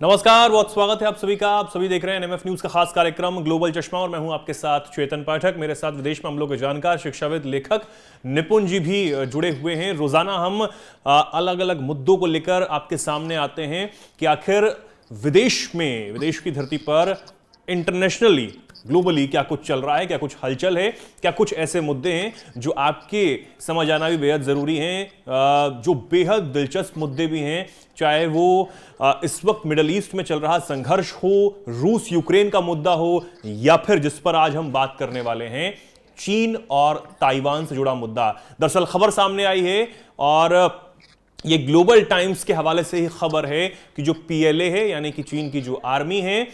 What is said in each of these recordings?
नमस्कार, बहुत स्वागत है आप सभी का। आप सभी देख रहे हैं एनएमएफ न्यूज का खास कार्यक्रम ग्लोबल चश्मा और मैं हूं आपके साथ चेतन पाठक। मेरे साथ विदेश मामलों के जानकार, शिक्षाविद, लेखक निपुण जी भी जुड़े हुए हैं। रोजाना हम अलग अलग मुद्दों को लेकर आपके सामने आते हैं कि आखिर विदेश की धरती पर इंटरनेशनली, ग्लोबली क्या कुछ चल रहा है, क्या कुछ हलचल है, क्या कुछ ऐसे मुद्दे हैं जो आपके समझ आना भी बेहद जरूरी हैं, जो बेहद दिलचस्प मुद्दे भी हैं, चाहे वो इस वक्त मिडल ईस्ट में चल रहा संघर्ष हो, रूस यूक्रेन का मुद्दा हो, या फिर जिस पर आज हम बात करने वाले हैं, चीन और ताइवान से जुड़ा मुद्दा। दरअसल खबर सामने आई है और ये ग्लोबल टाइम्स के हवाले से ही खबर है कि जो पीएलए है, यानी कि चीन की जो आर्मी है,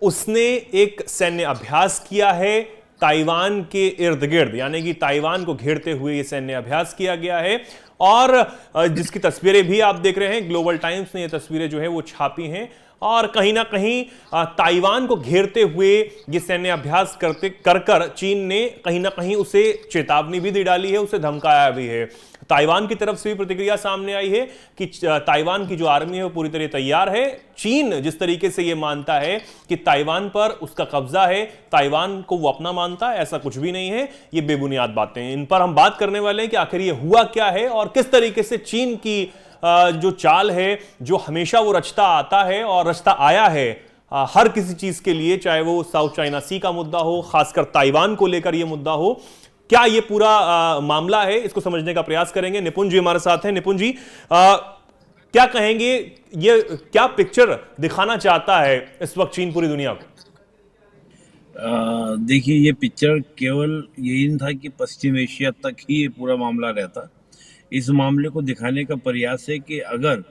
उसने एक सैन्य अभ्यास किया है ताइवान के इर्द गिर्द, यानी कि ताइवान को घेरते हुए यह सैन्य अभ्यास किया गया है। और जिसकी तस्वीरें भी आप देख रहे हैं, ग्लोबल टाइम्स ने ये तस्वीरें जो है वो छापी हैं और कहीं ना कहीं ताइवान को घेरते हुए ये सैन्य अभ्यास कर चीन ने कहीं ना कहीं उसे चेतावनी भी दे डाली है, उसे धमकाया भी है। ताइवान की तरफ से भी प्रतिक्रिया सामने आई है कि ताइवान की जो आर्मी है वो पूरी तरह तैयार है। चीन जिस तरीके से ये मानता है कि ताइवान पर उसका कब्जा है, ताइवान को वो अपना मानता है, ऐसा कुछ भी नहीं है। ये बेबुनियाद बातें हैं। इन पर हम बात करने वाले हैं कि आखिर ये हुआ क्या है और किस तरीके से चीन की जो चाल है, जो हमेशा वो रचता आता है और रचता आया है हर किसी चीज के लिए, चाहे वो साउथ चाइना सी का मुद्दा हो, खासकर ताइवान को लेकर ये मुद्दा हो, क्या ये पूरा मामला है, इसको समझने का प्रयास करेंगे। निपुण जी हमारे साथ हैं। निपुण जी, क्या कहेंगे, ये क्या पिक्चर दिखाना चाहता है इस वक्त चीन पूरी दुनिया को? देखिए, ये पिक्चर केवल यही नहीं था कि पश्चिम एशिया तक ही ये पूरा मामला रहता। इस मामले को दिखाने का प्रयास है कि अगर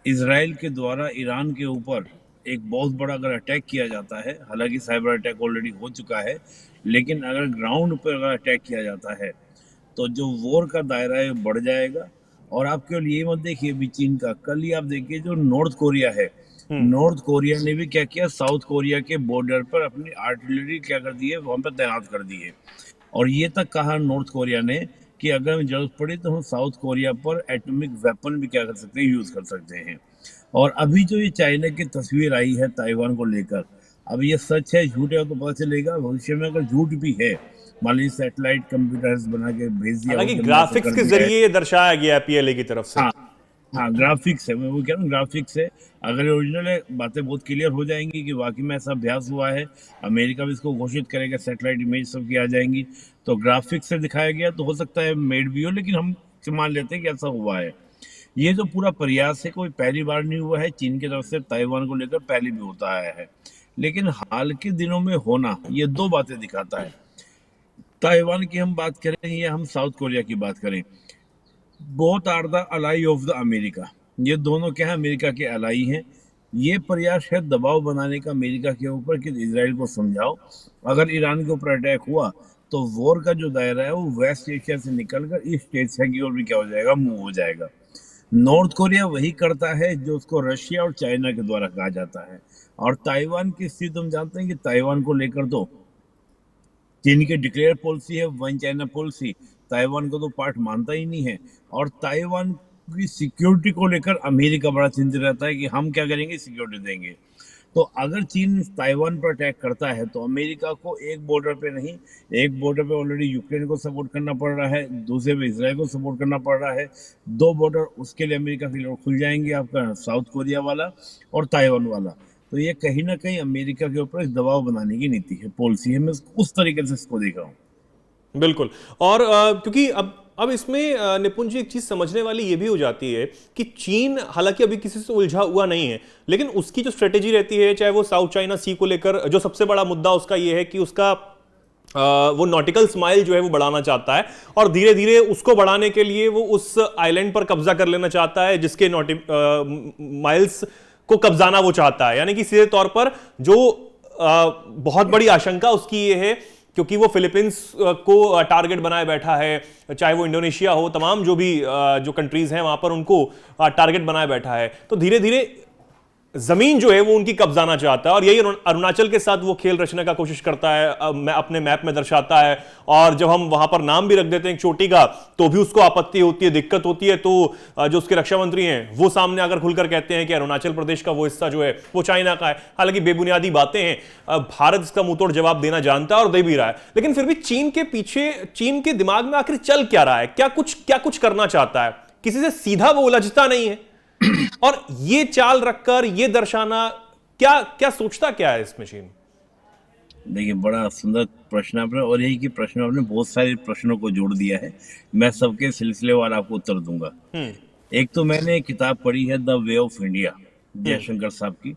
इजराइल के द्वारा ईरान के ऊपर एक बहुत बड़ा अगर अटैक किया जाता है, हालांकि साइबर अटैक ऑलरेडी हो चुका है, लेकिन अगर ग्राउंड पर अगर अटैक किया जाता है तो जो वॉर का दायरा है बढ़ जाएगा। और आप केवल ये मत देखिए अभी चीन का, कल ही आप देखिए जो नॉर्थ कोरिया है, नॉर्थ कोरिया ने भी क्या किया, साउथ कोरिया के बॉर्डर पर अपनी आर्टिलरी क्या कर दी है, वहां पर तैनात कर दी है। और ये तक कहा नॉर्थ कोरिया ने कि अगर हमें जरूरत पड़ी तो हम साउथ कोरिया पर एटॉमिक वेपन भी क्या कर सकते हैं, यूज कर सकते हैं। और अभी जो ये चाइना की तस्वीर आई है ताइवान को लेकर, अब ये सच है झूठ है तो पता चलेगा भविष्य में। अगर झूठ भी है, मान लीजिए सैटेलाइट कंप्यूटर्स बना के भेज दिया, हालांकि ग्राफिक्स के जरिए ये दर्शाया गया है पीएलए की तरफ से। हाँ, ग्राफिक्स है, मैं वो कह रहा हूँ ग्राफिक्स है। अगर ओरिजिनल है, बातें बहुत क्लियर हो जाएंगी कि वाकई में ऐसा अभ्यास हुआ है। अमेरिका भी इसको घोषित करेगा, सैटेलाइट इमेज सब की आ जाएंगी। तो ग्राफिक्स से दिखाया गया तो हो सकता है मेड भी हो, लेकिन हम मान लेते हैं कि ऐसा हुआ है। ये जो पूरा प्रयास है कोई पहली बार नहीं हुआ है चीन की तरफ से ताइवान को लेकर, पहले भी होता आया है। लेकिन हाल के दिनों में होना ये दो बातें दिखाता है। ताइवान की हम बात करें या हम साउथ कोरिया की बात करें, both are the ally of the America. ये दोनों क्या है, अमेरिका के अलाई हैं। ये प्रयास है दबाव बनाने का अमेरिका के ऊपर कि इजराइल को समझाओ, अगर ईरान के ऊपर अटैक हुआ तो वॉर का जो दायरा है वो वेस्ट एशिया से निकलकर ईस्ट एशिया की ओर भी क्या हो जाएगा, मूव हो जाएगा। नॉर्थ कोरिया वही करता है जो उसको रशिया और चाइना के द्वारा कहा जाता है। और ताइवान की स्थिति हम जानते हैं कि ताइवान को लेकर तो चीन की डिक्लेयर पॉलिसी है, वन चाइना पॉलिसी। ताइवान को तो पार्ट मानता ही नहीं है। और ताइवान की सिक्योरिटी को लेकर अमेरिका बड़ा चिंतित रहता है कि हम क्या करेंगे, सिक्योरिटी देंगे। तो अगर चीन ताइवान पर अटैक करता है तो अमेरिका को एक बॉर्डर पे नहीं, एक बॉर्डर पे ऑलरेडी यूक्रेन को सपोर्ट करना पड़ रहा है, दूसरे पे इसराइल को सपोर्ट करना पड़ रहा है। दो बॉर्डर उसके लिए अमेरिका के लिए खुल जाएंगे, आपका साउथ कोरिया वाला और ताइवान वाला। तो ये कहीं ना कहीं अमेरिका के ऊपर दबाव बनाने की नीति है, पॉलिसी है। मैं उस तरीके से इसको देख रहा हूँ। बिल्कुल। और क्योंकि अब इसमें निपुण जी एक चीज समझने वाली ये भी हो जाती है कि चीन हालांकि अभी किसी से उलझा हुआ नहीं है, लेकिन उसकी जो स्ट्रेटेजी रहती है, चाहे वो साउथ चाइना सी को लेकर, जो सबसे बड़ा मुद्दा उसका ये है कि उसका वो नॉटिकल स्माइल जो है वो बढ़ाना चाहता है और धीरे धीरे उसको बढ़ाने के लिए वो उस आइलैंड पर कब्जा कर लेना चाहता है जिसके माइल्स को कब्जाना वो चाहता है। यानी कि सीधे तौर पर जो बहुत बड़ी आशंका उसकी ये है, क्योंकि वो फिलीपींस को टारगेट बनाए बैठा है, चाहे वो इंडोनेशिया हो, तमाम जो भी जो कंट्रीज हैं वहां पर उनको टारगेट बनाए बैठा है। तो धीरे धीरे जमीन जो है वो उनकी कब्जाना चाहता है, और यही अरुणाचल के साथ वो खेल रचने का कोशिश करता है, मैं अपने मैप में दर्शाता है। और जब हम वहां पर नाम भी रख देते हैं चोटी का, तो भी उसको आपत्ति होती है, दिक्कत होती है। तो जो उसके रक्षा मंत्री हैं वो सामने आकर खुलकर कहते हैं कि अरुणाचल प्रदेश का वो हिस्सा जो है वो चाइना का है। हालांकि बेबुनियादी बातें हैं, भारत इसका मुंहतोड़ जवाब देना जानता है और दे भी रहा है। लेकिन फिर भी चीन के पीछे, चीन के दिमाग में आखिर चल क्या रहा है, क्या कुछ करना चाहता है? किसी से सीधा वो उलझता नहीं है, और ये चाल रखकर ये दर्शाना, क्या क्या सोचता क्या है इसमें चीन? देखिए, बड़ा सुंदर प्रश्न आपने, और यही कि प्रश्न आपने बहुत सारे प्रश्नों को जोड़ दिया है। मैं सबके सिलसिलेवार आपको उत्तर दूंगा। एक तो मैंने एक किताब पढ़ी है, the way of India, Jaishankar साहब की।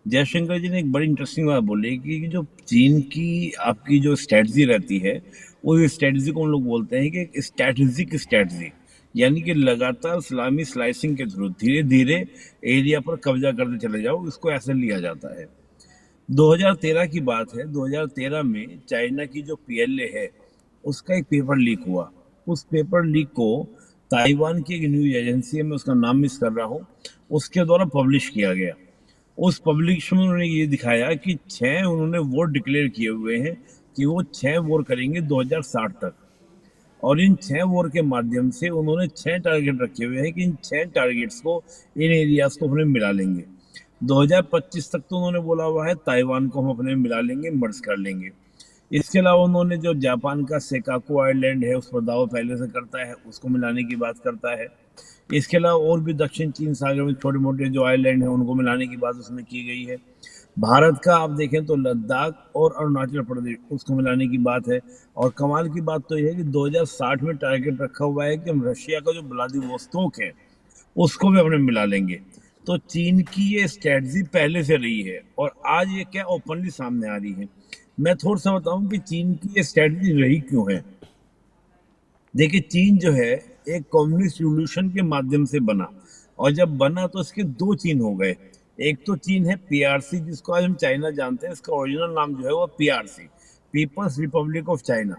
जयशंकर जी ने एक बड़ी इंटरेस्टिंग बात बोली कि जो चीन की आपकी जो स्ट्रेटजी रहती है, वो स्ट्रेटजी को हम लोग बोलते हैं कि स्ट्रेटेजिक स्ट्रेटजी, यानी कि लगातार सलामी स्लाइसिंग के थ्रू धीरे धीरे एरिया पर कब्जा करते चले जाओ, इसको ऐसे लिया जाता है। 2013 की बात है। 2013 में चाइना की जो पीएलए है, उसका एक पेपर लीक हुआ। उस पेपर लीक को ताइवान की एक न्यूज एजेंसी है, मैं उसका नाम मिस कर रहा हूँ, उसके द्वारा पब्लिश किया गया। उस पब्लिश में उन्होंने ये दिखाया कि 6 उन्होंने वॉर डिक्लेयर किए हुए हैं कि वो 6 वॉर करेंगे 2060 तक। और इन 6 वॉर के माध्यम से उन्होंने 6 टारगेट रखे हुए हैं कि इन 6 टारगेट्स को, इन एरियाज को अपने मिला लेंगे। 2025 तक तो उन्होंने बोला हुआ है ताइवान को हम अपने मिला लेंगे, मर्ज कर लेंगे। इसके अलावा उन्होंने जो जापान का सेकाकू आइलैंड है, उस पर दावा पहले से करता है, उसको मिलाने की बात करता है। इसके अलावा और भी दक्षिण चीन सागर में छोटे मोटे जो आइलैंड हैं उनको मिलाने की बात उसमें की गई है। भारत का आप देखें तो लद्दाख और अरुणाचल प्रदेश, उसको मिलाने की बात है। और कमाल की बात तो यह है कि 2060 में टारगेट रखा हुआ है कि हम रशिया का जो व्लादिवोस्तोक है उसको भी अपने मिला लेंगे। तो चीन की ये स्ट्रेटजी पहले से रही है, और आज ये क्या ओपनली सामने आ रही है। मैं थोड़ा सा बताऊं कि चीन की ये स्ट्रेटजी रही क्यों है। देखिए, चीन जो है एक कम्युनिस्ट रिवॉल्यूशन के माध्यम से बना, और जब बना तो इसके 2 चीन हो गए। एक तो चीन है पीआरसी, जिसको आज हम चाइना जानते हैं, इसका ओरिजिनल नाम जो है वो PRC, people's republic of China.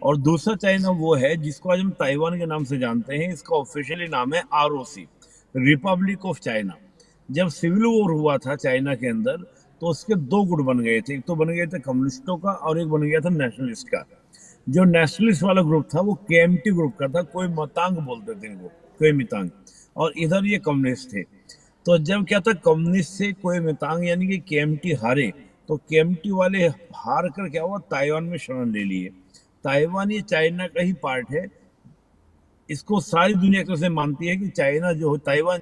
और दूसरा चाइना वो है जिसको आज हम ताइवान के नाम से जानते हैं, इसका ऑफिशियली नाम है आरओसी, रिपब्लिक ऑफ चाइना। जब सिविल वॉर हुआ था चाइना के अंदर, तो उसके 2 गुट बन गए थे। एक तो बन गए थे कम्युनिस्टों का, और एक बन गया था नेशनलिस्ट का। जो नेशनलिस्ट वाला ग्रुप था वो केएमटी ग्रुप का था, कोई मतांग बोलते थे इनको, कोई मितांग। और इधर ये कम्युनिस्ट थे। तो जब क्या था, कम्युनिस्ट से कोई मितांग यानी कि केएमटी हारे, तो केएमटी वाले हार कर क्या हुआ, ताइवान में शरण ले लिए। ताइवान ये चाइना का ही पार्ट है। इसको सारी दुनिया कैसे मानती है कि चाइना जो ताइवान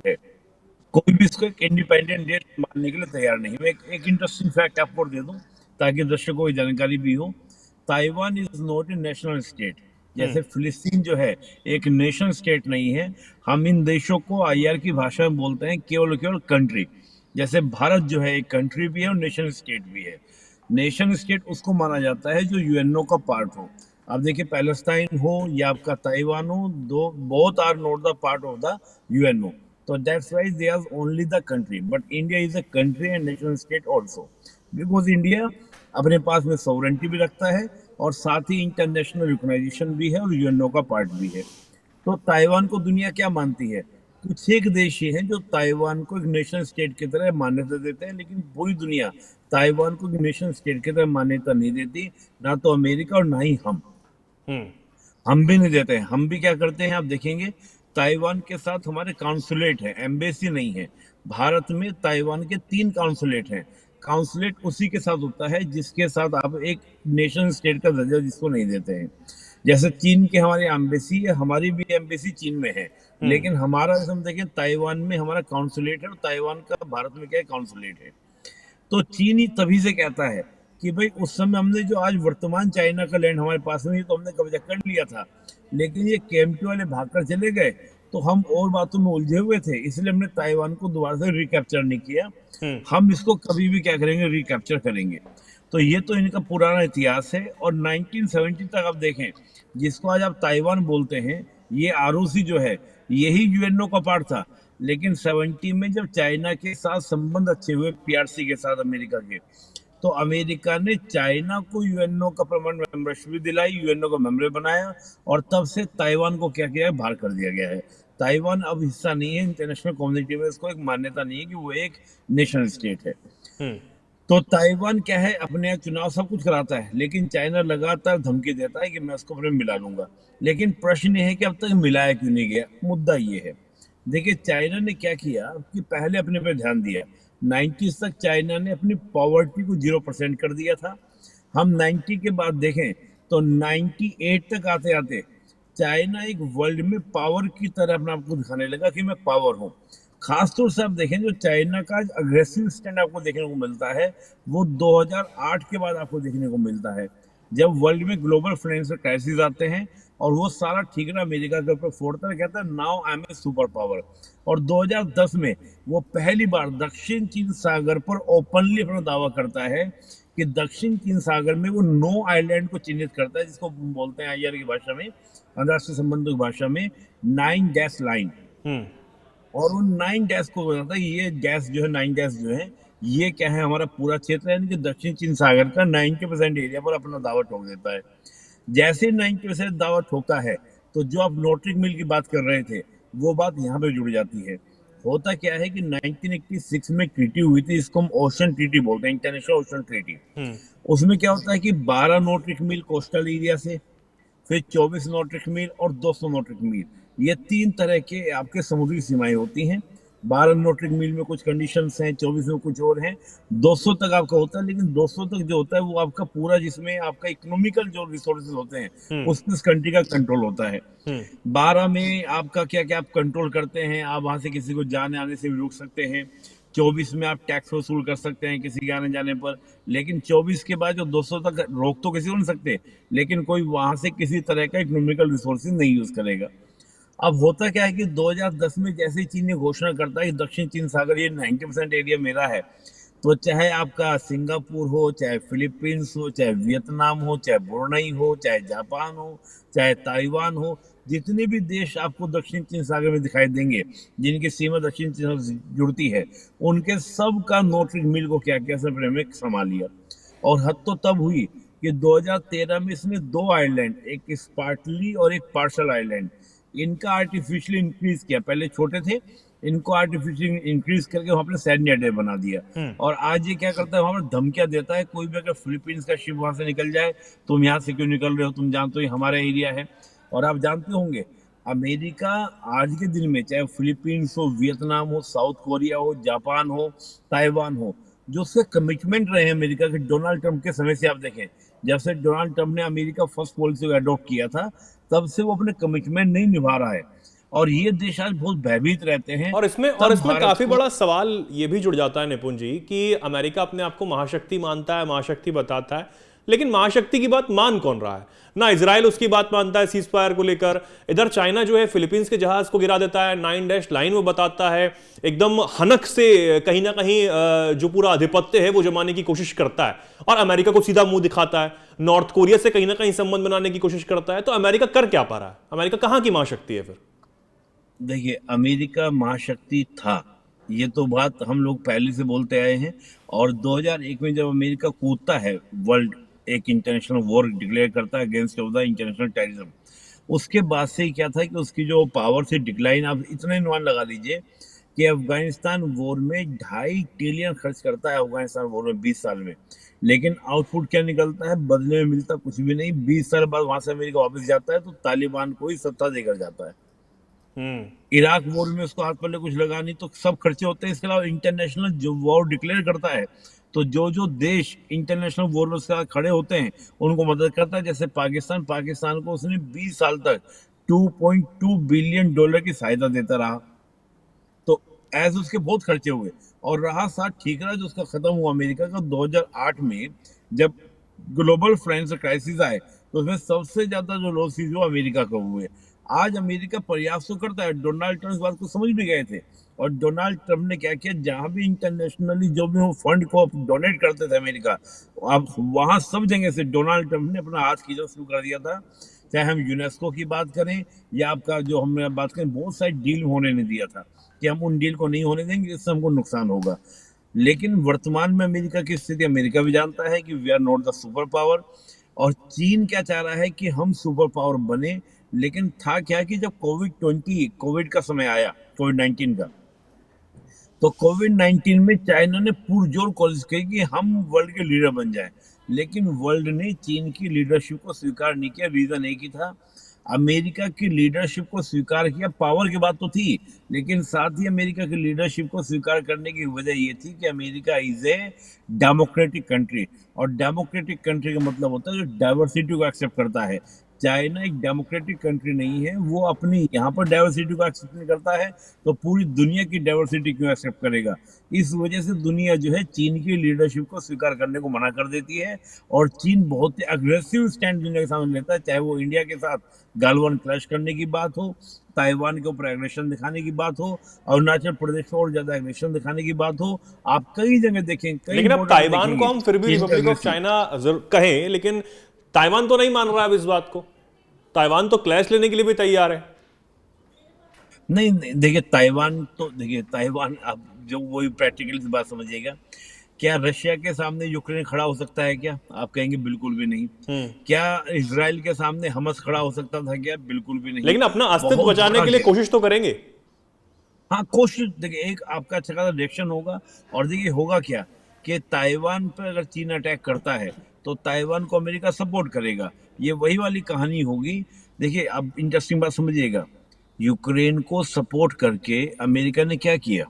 है, कोई भी इसको एक इंडिपेंडेंट डेट मानने के लिए तैयार नहीं। मैं एक इंटरेस्टिंग फैक्ट आपको दे दूं ताकि दर्शकों को जानकारी भी हो। Taiwan is not a national state. जैसे फिलिस्तीन जो है एक नेशन स्टेट नहीं है। हम इन देशों को आईआर की भाषा में बोलते हैं केवल केवल कंट्री। जैसे भारत जो है एक कंट्री भी है और नेशन स्टेट भी है। नेशन स्टेट उसको माना जाता है जो यूएनओ का पार्ट हो। आप देखिए, पैलेस्टाइन हो या आपका ताइवान हो, दो both are not the part of the UNO. So that's why they are only the country, but India is a country and nation state also, because India अपने पास में sovereignty भी रखता है और साथ ही इंटरनेशनल रिकॉग्नाइजेशन भी है और यूएनओ का पार्ट भी है। तो ताइवान को दुनिया क्या मानती है? कुछ एक देश ही हैं जो ताइवान को एक नेशन स्टेट की तरह मान्यता देते हैं, लेकिन पूरी दुनिया ताइवान को एक नेशन स्टेट की तरह मान्यता नहीं देती, ना तो अमेरिका और ना ही हम। हम भी नहीं देते हैं। हम भी क्या करते हैं, आप देखेंगे ताइवान के साथ हमारे काउंसुलेट है, एम्बेसी नहीं है। भारत में ताइवान के 3 काउंसुलेट हैं। काउंसुलेट उसी के साथ होता है जिसके साथ आप एक नेशन स्टेट का दर्जा जिसको नहीं देते हैं। जैसे चीन के हमारी एम्बेसी है, हमारी भी एम्बेसी चीन में है, लेकिन हमारा जैसे हम देखें ताइवान में हमारा काउंसुलेट है और ताइवान का भारत में क्या काउंसुलेट है। तो चीन ही तभी से कहता है कि भाई उस समय हमने जो आज वर्तमान चाइना का लैंड हमारे पास में तो हमने कब्जा कर लिया था, लेकिन ये केएमटी वाले भागकर चले गए तो हम और बातों में उलझे हुए थे, इसलिए हमने ताइवान को दोबारा से रिकैप्चर नहीं किया। हम इसको कभी भी क्या करेंगे, रिकैप्चर करेंगे। तो ये तो इनका पुराना इतिहास है। और 1970 तक आप देखें, जिसको आज आप ताइवान बोलते हैं, ये आरओसी जो है यही यूएनओ का पार्ट था। लेकिन 70 में जब चाइना के साथ संबंध अच्छे हुए पीआरसी के साथ अमेरिका के, तो अमेरिका ने चाइना को यूएनओ का परमानेंट मेंबरशिप दिलाई, यूएनओ का मेंबर बनाया, और तब से ताइवान को क्या किया है, बाहर कर दिया गया है। ताइवान अब हिस्सा नहीं है इंटरनेशनल कम्युनिटी में, इसको एक मान्यता नहीं है कि वो एक नेशनल स्टेट है। हम्म। तो ताइवान क्या है, अपने यहाँ चुनाव सब कुछ कराता है, लेकिन चाइना लगातार धमकी देता है कि मैं उसको अपने मिला लूंगा। लेकिन प्रश्न ये है कि अब तक मिलाया क्यों नहीं गया, मुद्दा ये है। देखिए चाइना ने क्या किया कि पहले अपने पे ध्यान दिया। 90s तक चाइना ने अपनी पॉवर्टी को 0% कर दिया था। हम 90 के बाद देखें तो 98 तक आते आते चाइना एक वर्ल्ड में पावर की तरह अपने आप को दिखाने लगा कि मैं पावर हूँ। खासतौर से आप देखें जो चाइना का अग्रेसिव स्टैंड आपको देखने को मिलता है वो 2008 के बाद आपको देखने को मिलता है, जब वर्ल्ड में ग्लोबल फाइनेंशियल क्राइसिस आते हैं और वो सारा ठीकरा अमेरिका के ऊपर फोड़ता है, कहता है now I am a super power. और 2010 में वो पहली बार दक्षिण चीन सागर पर ओपनली अपना दावा करता है कि दक्षिण चीन सागर में वो नो आइलैंड को चिन्हित करता है, जिसको बोलते हैं आईआर की भाषा में, अंतर्राष्ट्रीय संबंधों की भाषा में 9 डैश लाइन। और उन 9 डैश को बताता है ये डैश जो है 9 डैश जो है ये क्या है, हमारा पूरा क्षेत्र है, यानी कि दक्षिण चीन सागर का 90% एरिया पर अपना दावा ठोक देता है। जैसे ही 90% दावा ठोका है तो जो आप नोट्रिक मिल की बात कर रहे थे वो बात यहाँ पे जुड़ जाती है। होता क्या है कि 1986 में ट्रीटी हुई थी, इसको हम ओशन ट्रीटी बोलते हैं, इंटरनेशनल ओशन ट्रीटी। उसमें क्या होता है कि 12 नोट्रिक मील कोस्टल एरिया से, फिर 24 नॉटिक मील और 200 नॉटिक मील, ये 3 तरह के आपके समुद्री सीमाएं होती हैं। 12 नॉटिक मील में कुछ कंडीशंस हैं, 24 में कुछ और हैं, 200 तक आपका होता है। लेकिन 200 तक जो होता है वो आपका पूरा, जिसमें आपका इकोनॉमिकल जो रिसोर्सेज होते हैं उस पर इस कंट्री का कंट्रोल होता है। 12 में आपका क्या क्या आप कंट्रोल करते हैं, आप वहां से किसी को जाने आने से भी रोक सकते हैं। 24 में आप टैक्स वसूल कर सकते हैं किसी के आने जाने पर। लेकिन 24 के बाद जो 200 तक रोक तो किसी को नहीं सकते, लेकिन कोई वहां से किसी तरह का इकोनॉमिकल रिसोर्सेज नहीं यूज करेगा। अब होता क्या है कि 2010 में जैसे ही चीन ने घोषणा करता है कि दक्षिण चीन सागर ये 90% एरिया मेरा है, तो चाहे आपका सिंगापुर हो, चाहे फिलीपींस हो, चाहे वियतनाम हो, चाहे ब्रुनई हो, चाहे जापान हो, चाहे ताइवान हो, जितने भी देश आपको दक्षिण चीन सागर में दिखाई देंगे जिनकी सीमा दक्षिण चीन से जुड़ती है, उनके सब का नोट्रिक मिल को क्या क्या सब में संभाल लिया। और हद तो तब हुई कि 2013 में इसने 2 आइलैंड, एक स्पार्टली और एक पार्शल आइलैंड, इनका आर्टिफिशियली इंक्रीज किया। पहले छोटे थे, इनको आर्टिफिशियली इंक्रीज करके वहां पर सैन्य अड्डे बना दिया। और आज ये क्या करता है, वहां पर धमकियां देता है, कोई भी अगर फिलीपींस का शिप वहां से निकल जाए, तुम यहाँ से क्यों निकल रहे हो, तुम जानते हो ये हमारा एरिया है। और आप जानते होंगे अमेरिका आज के दिन में चाहे फिलीपींस हो, वियतनाम हो, साउथ कोरिया हो, जापान हो, ताइवान हो, जो उसके कमिटमेंट रहे हैं अमेरिका के डोनाल्ड ट्रंप के समय से, आप देखें जब से डोनाल्ड ट्रंप ने अमेरिका फर्स्ट पॉलिसी को अडॉप्ट किया था तब से वो अपने कमिटमेंट नहीं निभा रहा है। और ये देश आज बहुत भयभीत रहते हैं। और इसमें काफी बड़ा सवाल ये भी जुड़ जाता है निपुण जी कि अमेरिका अपने आप को महाशक्ति मानता है, महाशक्ति बताता है, लेकिन महाशक्ति की बात मान कौन रहा है? ना इजराइल उसकी बात मानता है सीज फायर को लेकर, इधर चाइना जो है फिलीपींस के जहाज को गिरा देता है, 9 डैश लाइन वो बताता है, एकदम हनक से कहीं ना कहीं जो पूरा आधिपत्य है वो जमाने की कोशिश करता है, और अमेरिका को सीधा मुंह दिखाता है, नॉर्थ कोरिया से कहीं ना कहीं संबंध बनाने की कोशिश करता है। तो अमेरिका कर क्या पा रहा है? अमेरिका कहां की महाशक्ति है फिर? देखिए अमेरिका महाशक्ति था, ये तो बात हम लोग पहले से बोलते आए हैं। और 2001 में जब अमेरिका कूदता है, वर्ल्ड एक इंटरनेशनल वॉर डिक्लेयर करता है against of the international terrorism, उसके बाद से ही क्या था कि उसकी जो पावर से डिक्लाइन, आप इतना अनुमान लगा लीजिए कि अफगानिस्तान वॉर में 2.5 ट्रिलियन खर्च करता है अफगानिस्तान वॉर में 20 साल में, लेकिन आउटपुट क्या निकलता है, बदले में मिलता कुछ भी नहीं। 20 साल बाद वहां से अमेरिका वापस जाता है तो तालिबान को ही सत्ता देकर जाता है। इराक वॉर में उसको हाथ पल्ले कुछ लगा नहीं, तो सब खर्चे होते हैं। इसके अलावा इंटरनेशनल जो वॉर डिक्लेयर करता है तो जो जो देश इंटरनेशनल वॉर में उसके साथ खड़े होते हैं उनको मदद करता है। जैसे पाकिस्तान को उसने 20 साल तक $2.2 बिलियन की सहायता देता रहा। तो एज उसके बहुत खर्चे हुए। और रहा साथ ठीकरा जो उसका खत्म हुआ अमेरिका का 2008 में, जब ग्लोबल फाइनेंशियल क्राइसिस आए तो उसमें सबसे ज्यादा जो लॉसेस वो अमेरिका को हुए। आज अमेरिका प्रयास तो करता है, डोनाल्ड ट्रंप इस बात को समझ भी गए थे, और डोनाल्ड ट्रंप ने क्या किया, जहां भी इंटरनेशनली जो भी वो फंड को डोनेट करते थे अमेरिका, अब वहां सब जगह से डोनाल्ड ट्रंप ने अपना हाथ खींचना शुरू कर दिया था। चाहे हम यूनेस्को की बात करें या आपका जो हमने बात करें, बहुत सारी डील होने नहीं दिया था कि हम उन डील को नहीं होने देंगे, इससे हमको नुकसान होगा। लेकिन वर्तमान में अमेरिका की स्थिति, अमेरिका भी जानता है कि we are not the super power, और चीन क्या चाह रहा है कि हम सुपर पावर बने, लेकिन था क्या कि जब कोविड का समय आया, कोविड 19 का, तो कोविड 19 में चाइना ने पुरजोर कोशिश की कि हम वर्ल्ड के लीडर बन जाएं, लेकिन वर्ल्ड ने चीन की लीडरशिप को स्वीकार नहीं किया। रीजन एक ही था, अमेरिका की लीडरशिप को स्वीकार किया। पावर की बात तो थी, लेकिन साथ ही अमेरिका की लीडरशिप को स्वीकार करने की वजह ये थी कि America is a democratic country, और डेमोक्रेटिक कंट्री का मतलब होता है जो डाइवर्सिटी को एक्सेप्ट करता है। चाइना एक डेमोक्रेटिक कंट्री नहीं है, वो अपनी यहाँ पर डाइवर्सिटी को एक्सेप्ट नहीं करता है, तो पूरी दुनिया की डाइवर्सिटी क्यों एक्सेप्ट करेगा। इस वजह से दुनिया जो है चीन की लीडरशिप को स्वीकार करने को मना कर देती है, और चीन बहुत ही अग्रेसिव स्टैंड दुनिया के सामने लेता है, चाहे वो इंडिया के साथ गालवान क्लैश करने की बात हो, ताइवान के ऊपर एग्रेशन दिखाने की बात हो, अरुणाचल प्रदेश को और ज्यादा एग्रेशन दिखाने की बात हो। आप कई जगह देखें, कई लेकिन अब बॉर्डर पे ताइवान को देखेंगे हम फिर भी चीन का रिपब्लिक ऑफ aggression। चाइना जरूर कहें, लेकिन ताइवान तो नहीं मान रहा है अब इस बात को। ताइवान तो क्लैश लेने के लिए भी तैयार है। नहीं नहीं, देखिए ताइवान तो, देखिए ताइवान, अब जो वही प्रैक्टिकल सी बात समझिएगा, क्या रशिया के सामने यूक्रेन खड़ा हो सकता है क्या? आप कहेंगे बिल्कुल भी नहीं। क्या इसराइल के सामने हमस खड़ा हो सकता था क्या? बिल्कुल भी नहीं। लेकिन अपना अस्तित्व बहुत बचाने बड़ा के लिए गैप। कोशिश तो करेंगे। हाँ, कोशिश, देखिए एक आपका अच्छा खासा रिएक्शन होगा, और देखिए होगा क्या कि ताइवान पर अगर चीन अटैक करता है तो ताइवान को अमेरिका सपोर्ट करेगा। ये वही वाली कहानी होगी। देखिए अब इंटरेस्टिंग बात समझिएगा, यूक्रेन को सपोर्ट करके अमेरिका ने क्या किया?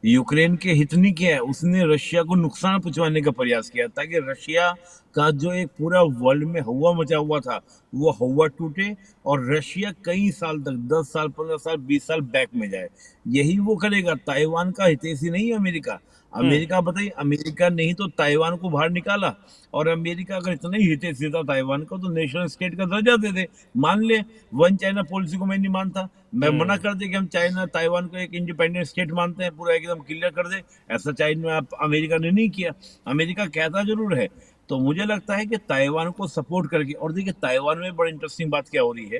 यूक्रेन के हित नहीं किया है, उसने रशिया को नुकसान पहुंचाने का प्रयास किया, ताकि रशिया का जो एक पूरा वर्ल्ड में हवा मचा हुआ था वो हवा टूटे, और रशिया कई साल तक, 10 साल, 15 साल, 20 साल बैक में जाए। यही वो करेगा। ताइवान का हितैषी नहीं है अमेरिका। अमेरिका, बताइए, अमेरिका ने ही तो ताइवान को बाहर निकाला, और अमेरिका अगर इतना ही हितैषी था ताइवान का, तो नेशनल स्टेट का दर्जा दे दे। मान ले, वन चाइना पॉलिसी को मैं नहीं मानता, मैं मना कर दे कि हम चाइना ताइवान को एक इंडिपेंडेंट स्टेट मानते हैं, पूरा एकदम क्लियर कर दे। ऐसा चाइना, अमेरिका ने नहीं किया। अमेरिका कहता जरूर है। तो मुझे लगता है कि ताइवान को सपोर्ट करके, और देखिए ताइवान में बड़ी इंटरेस्टिंग बात क्या हो रही है,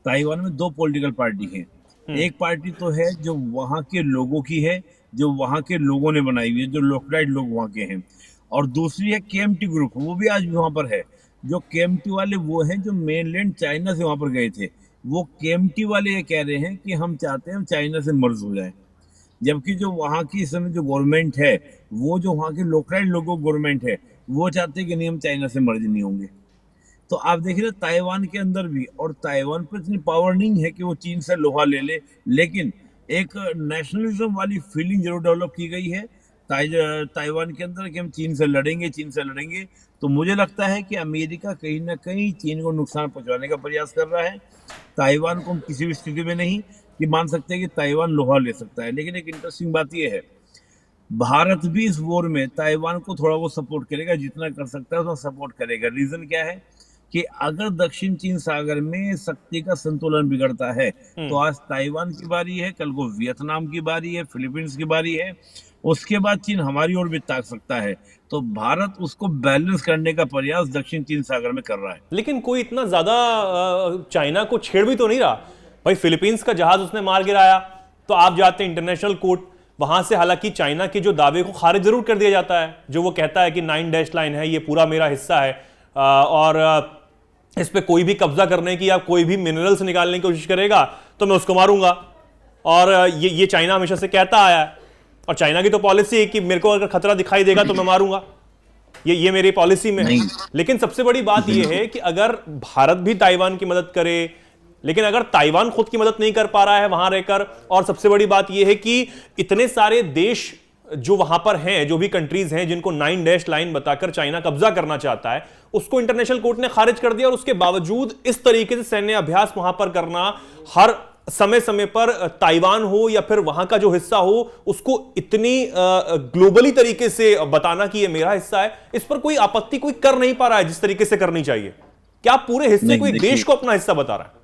ताइवान में दो पॉलिटिकल पार्टी हैं। एक पार्टी तो है जो वहाँ के लोगों की है, जो वहाँ के लोगों ने बनाई हुई है, जो लोकलाइट लोग वहाँ के हैं, और दूसरी है केएमटी ग्रुप, वो भी आज भी वहाँ पर है। जो केएमटी वाले वो हैं जो मेनलैंड चाइना से वहाँ पर गए थे। वो केएमटी वाले ये कह रहे हैं कि हम चाहते हैं हम चाइना से मर्ज हो जाए, जबकि जो वहाँ की इस समय जो गवर्नमेंट है, वो जो वहाँ के लोकलाइट लोगों गवर्नमेंट है, वो चाहते हैं कि नहीं, हम चाइना से मर्ज नहीं होंगे। तो आप देख रहे हैं ताइवान के अंदर भी, और ताइवान पर इतनी पावर नहीं है कि वो चीन से लोहा ले ले, लेकिन एक नेशनलिज्म वाली फीलिंग जरूर डेवलप की गई है ताइवान के अंदर, कि हम चीन से लड़ेंगे, चीन से लड़ेंगे। तो मुझे लगता है कि अमेरिका कहीं ना कहीं चीन को नुकसान पहुंचाने का प्रयास कर रहा है। ताइवान को हम किसी भी स्थिति में नहीं कि मान सकते हैं कि ताइवान लोहा ले सकता है। लेकिन एक इंटरेस्टिंग बात यह है, भारत भी इस वॉर में ताइवान को थोड़ा बहुत सपोर्ट करेगा, जितना कर सकता है उतना सपोर्ट करेगा। रीजन क्या है कि अगर दक्षिण चीन सागर में शक्ति का संतुलन बिगड़ता है, तो आज ताइवान की बारी है, कल को वियतनाम की बारी है, फिलीपींस की बारी है, उसके बाद चीन हमारी ओर भी ताक सकता है। तो भारत उसको बैलेंस करने का प्रयास दक्षिण चीन सागर में कर रहा है। लेकिन कोई इतना ज्यादा चाइना को छेड़ भी तो नहीं रहा भाई। फिलीपींस का जहाज उसने मार गिराया, तो आप जाते हैं इंटरनेशनल कोर्ट, वहां से हालांकि चाइना के जो दावे को खारिज जरूर कर दिया जाता है, जो वो कहता है कि 9 डैश लाइन है, ये पूरा मेरा हिस्सा है, और इस पे कोई भी कब्जा करने की या कोई भी मिनरल्स निकालने की कोशिश करेगा तो मैं उसको मारूंगा। और ये चाइना हमेशा से कहता आया है, और चाइना की तो पॉलिसी है कि मेरे को अगर खतरा दिखाई देगा तो मैं मारूंगा, ये मेरी पॉलिसी में है। लेकिन सबसे बड़ी बात यह है कि अगर भारत भी ताइवान की मदद करे, लेकिन अगर ताइवान खुद की मदद नहीं कर पा रहा है वहां रहकर, और सबसे बड़ी बात यह है कि इतने सारे देश जो वहां पर हैं, जो भी कंट्रीज हैं जिनको 9 डैश लाइन बताकर चाइना कब्जा करना चाहता है, उसको इंटरनेशनल कोर्ट ने खारिज कर दिया, और उसके बावजूद इस तरीके से सैन्य अभ्यास वहां पर करना, हर समय समय पर ताइवान हो या फिर वहां का जो हिस्सा हो उसको इतनी ग्लोबली तरीके से बताना कि ये मेरा हिस्सा है, इस पर कोई आपत्ति कोई कर नहीं पा रहा है जिस तरीके से करनी चाहिए। क्या पूरे हिस्से को, एक देश को अपना हिस्सा बता रहा है?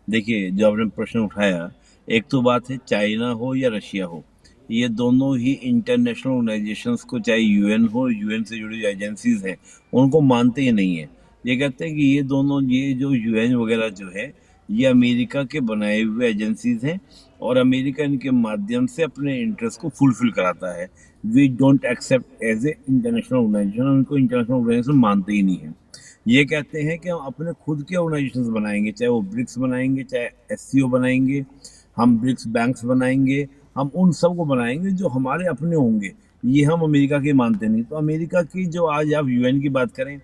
देखिए, जो आपने प्रश्न उठाया, एक तो बात है चाइना हो या रशिया हो, ये दोनों ही इंटरनेशनल ऑर्गेनाइजेशंस को, चाहे यूएन हो, यूएन से जुड़ी एजेंसीज हैं, उनको मानते ही नहीं है। ये कहते हैं कि ये दोनों, ये जो यूएन वगैरह जो है, ये अमेरिका के बनाए हुए एजेंसीज हैं, और अमेरिका इनके माध्यम से अपने इंटरेस्ट को फुलफिल कराता है। We don't accept as a international organisation, उनको इंटरनेशनल ऑर्गेनाइजेशन मानते ही नहीं है। ये कहते हैं कि हम अपने खुद के ऑर्गेनाइजेशंस बनाएंगे, चाहे वो ब्रिक्स बनाएंगे, चाहे एससीओ बनाएंगे, हम ब्रिक्स बैंक्स बनाएंगे, हम उन सबको बनाएंगे जो हमारे अपने होंगे। ये हम अमेरिका के मानते नहीं। तो अमेरिका की जो आज आप यूएन की बात करें,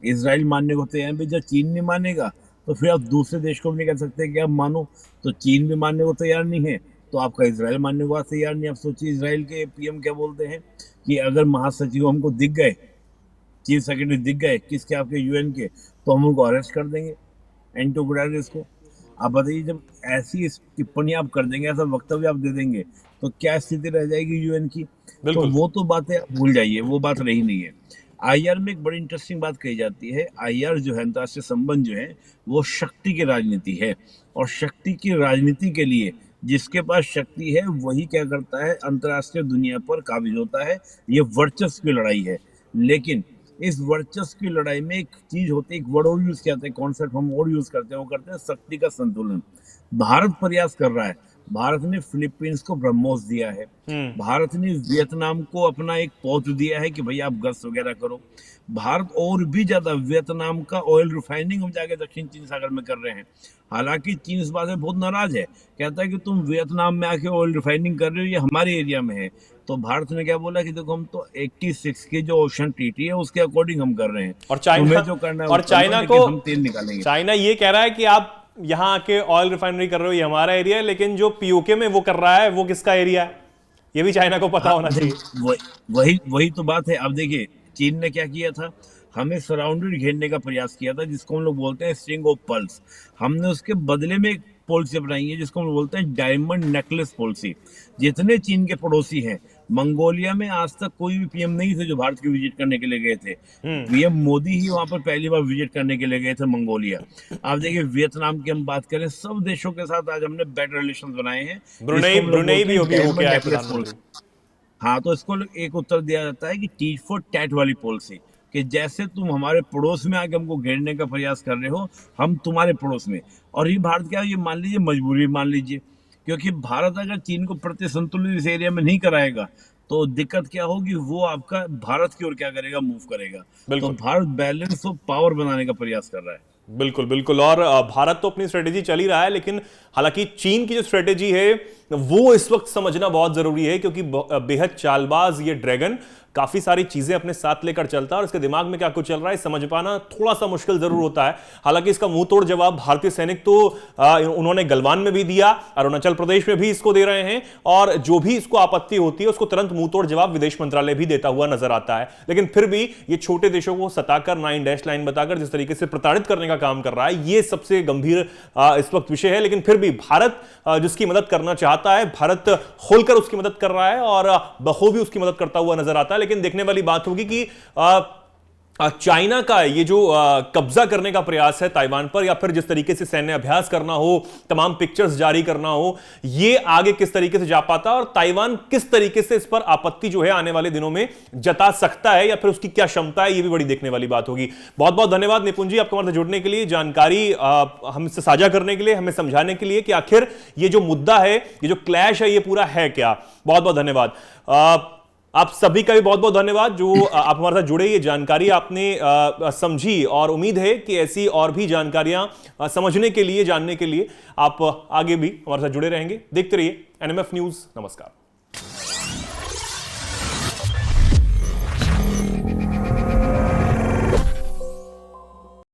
इसराइल मानने को तैयार है, जब चीन नहीं मानेगा तो फिर आप दूसरे देश को भी नहीं कह सकते कि आप मानो। तो चीन भी मानने को तैयार नहीं है, तो आपका इसराइल मानने को तैयार नहीं। आप सोचिए इसराइल के पीएम क्या बोलते हैं कि अगर महासचिव हमको दिख गए, चीफ सेक्रेटरी दिख गए किसके, आपके यूएन के, तो हम उनको अरेस्ट कर देंगे, एंटो गुटेरेस को। आप बताइए, जब ऐसी टिप्पणी आप कर देंगे, ऐसा वक्तव्य आप दे देंगे, तो क्या स्थिति रह जाएगी यूएन की। तो बिल्कुल। वो तो बातें आप भूल जाइए, वो बात रही नहीं है। आईआर में एक बड़ी इंटरेस्टिंग बात कही जाती है। आईआर जो है, अंतर्राष्ट्रीय संबंध जो है, वो शक्ति की राजनीति है, और शक्ति की राजनीति के लिए जिसके पास शक्ति है वही क्या करता है, अंतर्राष्ट्रीय दुनिया पर काबिज होता है। ये वर्चस्व की लड़ाई है। लेकिन इस वर्चस्व की लड़ाई में एक चीज होती है, एक वर्ड और यूज किया जाता है, कॉन्सेप्ट हम और यूज करते हैं, वो करते हैं शक्ति का संतुलन। भारत प्रयास कर रहा है। भारत ने फिलीपींस को ब्रह्मोस दिया है, भारत ने वियतनाम को अपना एक पौध दिया है कि भाई आप गश्त वगैरह करो। भारत और भी ज्यादा वियतनाम का ऑयल रिफाइनिंग हम जाके दक्षिण चीन सागर में कर रहे हैं। हालांकि चीन इस बात से बहुत नाराज है, कहता है कि तुम वियतनाम में आके ऑयल रिफाइनिंग कर रहे हो, ये हमारे एरिया में है। तो भारत ने क्या बोला कि देखो हम तो 86 की जो ओशन ट्रीटी है उसके अकॉर्डिंग हम कर रहे हैं, और चाइना, तुम्हें जो करना है और चाइना को हम तेल निकालेंगे। चाइना ये कह रहा है कि आप यहाँ आके ऑयल रिफाइनरी कर रहे हो, ये हमारा एरिया है, लेकिन जो पीओके में वो कर रहा है वो किसका एरिया है, ये भी चाइना को पता होना चाहिए। वही तो बात है। अब देखिए चीन ने क्या किया था, हमें सराउंडेड घेरने का प्रयास किया था, जिसको हम लोग बोलते हैं स्ट्रिंग ऑफ पर्ल्स। हमने उसके बदले में एक पॉलिसी अपनाई है जिसको हम बोलते हैं डायमंड नेकलेस पॉलिसी। जितने चीन के पड़ोसी हैं, मंगोलिया में आज तक कोई भी पीएम नहीं थे जो भारत की विजिट करने के लिए गए थे। पीएम मोदी ही वहां पर पहली बार विजिट करने के लिए गए थे मंगोलिया। आप देखिए वियतनाम की हम बात करें, सब देशों के साथ आज हमने बेटर रिलेशन बनाए हैं। ब्रुनेई भी होके आया है प्रधानमंत्री। हाँ, तो इसको एक उत्तर दिया जाता है कि टीट फॉर टैट वाली पॉलिसी, कि जैसे तुम हमारे पड़ोस में आके हमको घेरने का प्रयास कर रहे हो, हम तुम्हारे पड़ोस में। और ये भारत क्या है, ये मान लीजिए मजबूरी मान लीजिए, क्योंकि भारत अगर चीन को प्रति संतुलित इस एरिया में नहीं कराएगा तो दिक्कत क्या होगी, वो आपका भारत की ओर क्या करेगा, मूव करेगा। तो भारत बैलेंस ऑफ पावर बनाने का प्रयास कर रहा है। बिल्कुल बिल्कुल। और भारत तो अपनी स्ट्रेटेजी चल ही रहा है, लेकिन हालांकि चीन की जो स्ट्रेटेजी है वो इस वक्त समझना बहुत जरूरी है, क्योंकि बेहद चालबाज ये ड्रैगन काफी सारी चीजें अपने साथ लेकर चलता है, और इसके दिमाग में क्या कुछ चल रहा है समझ पाना थोड़ा सा मुश्किल जरूर होता है। हालांकि इसका मुंह तोड़ जवाब भारतीय सैनिक तो उन्होंने गलवान में भी दिया, अरुणाचल प्रदेश में भी इसको दे रहे हैं, और जो भी इसको आपत्ति होती है उसको तुरंत मुंह तोड़ जवाब विदेश मंत्रालय भी देता हुआ नजर आता है। लेकिन फिर भी ये छोटे देशों को सताकर 9 डैश लाइन बताकर जिस तरीके से प्रताड़ित करने का काम कर रहा है, ये सबसे गंभीर इस वक्त विषय है। लेकिन फिर भी भारत जिसकी मदद करना चाहता है, भारत खोलकर उसकी मदद कर रहा है और बखूबी उसकी मदद करता हुआ नजर आता है। लेकिन देखने वाली बात होगी कि चाइना का ये जो कब्जा करने का प्रयास है ताइवान पर, या फिर जिस तरीके से सैन्य अभ्यास करना हो, तमाम पिक्चर्स जारी करना हो, ये आगे किस तरीके से जा पाता है, और ताइवान किस तरीके से इस पर आपत्ति जो है आने वाले दिनों में जता सकता है, या फिर उसकी क्या क्षमता है, ये भी बड़ी देखने वाली बात होगी। बहुत बहुत धन्यवाद निपुण जी, आपको हमारे साथ जुड़ने के लिए, जानकारी हमसे साझा करने के लिए, हमें समझाने के लिए कि आखिर ये जो मुद्दा है, ये जो क्लैश है, ये पूरा है क्या। बहुत बहुत धन्यवाद। आप सभी का भी बहुत बहुत धन्यवाद जो आप हमारे साथ जुड़े, ये जानकारी आपने समझी, और उम्मीद है कि ऐसी और भी जानकारियां समझने के लिए, जानने के लिए आप आगे भी हमारे साथ जुड़े रहेंगे। देखते रहिए एनएमएफ न्यूज। नमस्कार।